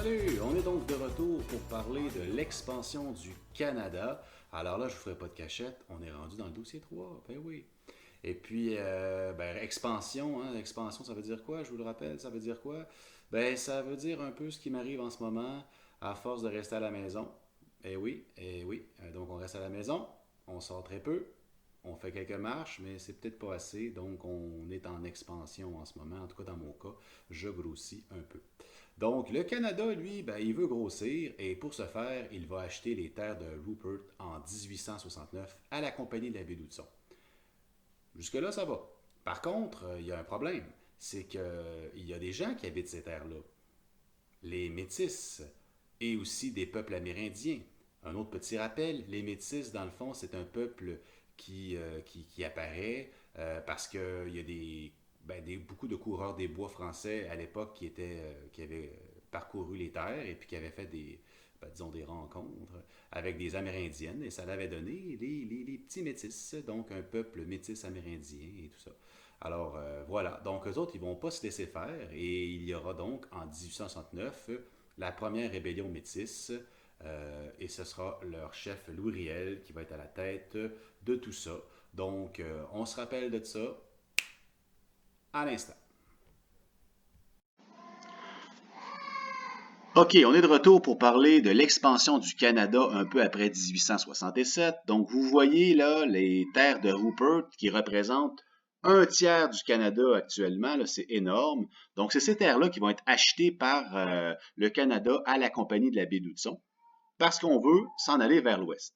Salut, on est donc de retour pour parler de l'expansion du Canada. Alors là, je ne vous ferai pas de cachette, on est rendu dans le dossier 3, ben oui. Et puis, expansion, hein, expansion, ça veut dire quoi? Je vous le rappelle, ça veut dire quoi? Ben, ça veut dire un peu ce qui m'arrive en ce moment à force de rester à la maison. Eh oui, donc on reste à la maison, on sort très peu, on fait quelques marches, mais c'est peut-être pas assez, donc on est en expansion en ce moment. En tout cas, dans mon cas, je grossis un peu. Donc, le Canada, lui, ben, il veut grossir et pour ce faire, il va acheter les terres de Rupert en 1869 à la Compagnie de la baie d'Hudson. Jusque-là, ça va. Par contre, il y a un problème. C'est qu'il y a des gens qui habitent ces terres-là. Les Métis et aussi des peuples amérindiens. Un autre petit rappel, les Métis, dans le fond, c'est un peuple qui apparaît parce qu'il y a beaucoup de coureurs des bois français à l'époque qui avaient parcouru les terres et puis qui avaient fait disons des rencontres avec des Amérindiennes et ça l'avait donné les petits métis, donc un peuple métis amérindien et tout ça. Alors voilà, donc eux autres, ils vont pas se laisser faire et il y aura donc en 1869 la première rébellion métisse et ce sera leur chef Louis Riel qui va être à la tête de tout ça. Donc on se rappelle de ça à l'instant. OK, on est de retour pour parler de l'expansion du Canada un peu après 1867. Donc, vous voyez là les terres de Rupert qui représentent un tiers du Canada actuellement. Là, c'est énorme. Donc, c'est ces terres-là qui vont être achetées par le Canada à la Compagnie de la baie d'Hudson parce qu'on veut s'en aller vers l'ouest.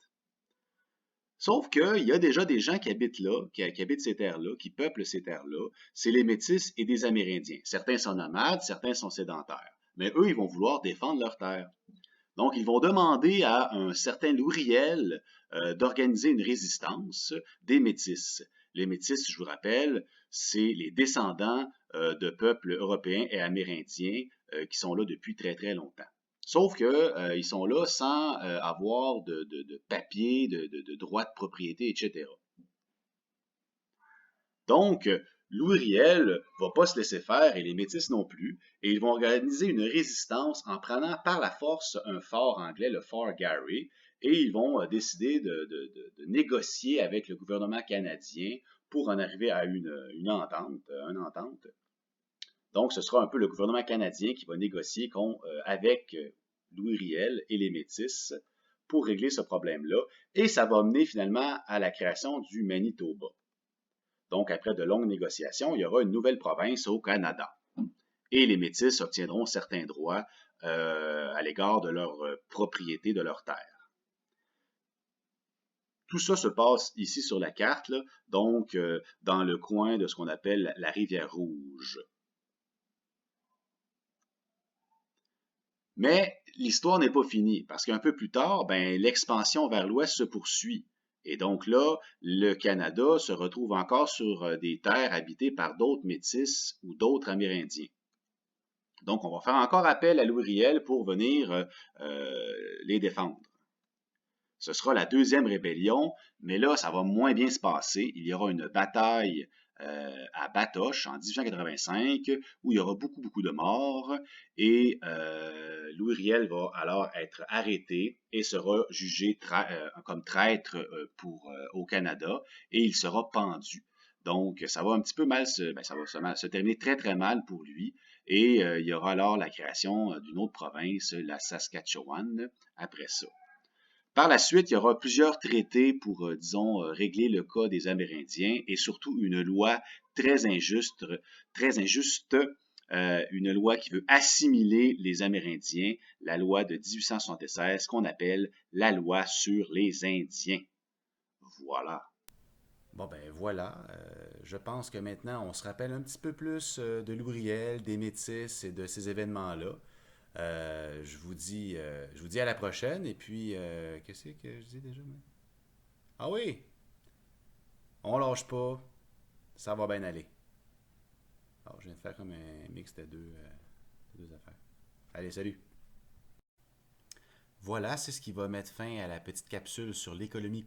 Sauf qu'il y a déjà des gens qui habitent là, qui habitent ces terres-là, qui peuplent ces terres-là. C'est les Métis et des Amérindiens. Certains sont nomades, certains sont sédentaires. Mais eux, ils vont vouloir défendre leurs terres. Donc, ils vont demander à un certain Louriel d'organiser une résistance des Métis. Les Métis, je vous rappelle, c'est les descendants de peuples européens et amérindiens qui sont là depuis très, très longtemps. Sauf que ils sont là sans avoir de papier, de droit de propriété, etc. Donc, Louis Riel va pas se laisser faire et les Métis non plus, et ils vont organiser une résistance en prenant par la force un fort anglais, le fort Garry, et ils vont décider de négocier avec le gouvernement canadien pour en arriver à une entente. Donc, ce sera un peu le gouvernement canadien qui va négocier avec Louis Riel et les Métis pour régler ce problème-là, et ça va mener finalement à la création du Manitoba. Donc, après de longues négociations, il y aura une nouvelle province au Canada. Et les Métis obtiendront certains droits à l'égard de leur propriété de leurs terres. Tout ça se passe ici sur la carte, là, donc dans le coin de ce qu'on appelle la rivière Rouge. Mais l'histoire n'est pas finie, parce qu'un peu plus tard, ben, l'expansion vers l'ouest se poursuit. Et donc là, le Canada se retrouve encore sur des terres habitées par d'autres Métis ou d'autres Amérindiens. Donc, on va faire encore appel à Louis Riel pour venir les défendre. Ce sera la deuxième rébellion, mais là, ça va moins bien se passer. Il y aura une bataille à Batoche en 1885 où il y aura beaucoup, beaucoup de morts et Louis Riel va alors être arrêté et sera jugé comme traître au Canada et il sera pendu. Donc, ça va un petit peu mal ça va se terminer très, très mal pour lui. Et il y aura alors la création d'une autre province, la Saskatchewan, après ça. Par la suite, il y aura plusieurs traités pour, disons, régler le cas des Amérindiens et surtout une loi très injuste, une loi qui veut assimiler les Amérindiens, la loi de 1876 qu'on appelle la loi sur les Indiens. Voilà. Bon ben voilà, je pense que maintenant on se rappelle un petit peu plus de Louriel, des Métis et de ces événements-là. Je vous dis à la prochaine et puis qu'est-ce que je dis déjà? Ah oui, on lâche pas, ça va bien aller. Alors, je viens de faire comme un mix de deux affaires. Allez, salut. Voilà, c'est ce qui va mettre fin à la petite capsule sur l'économie.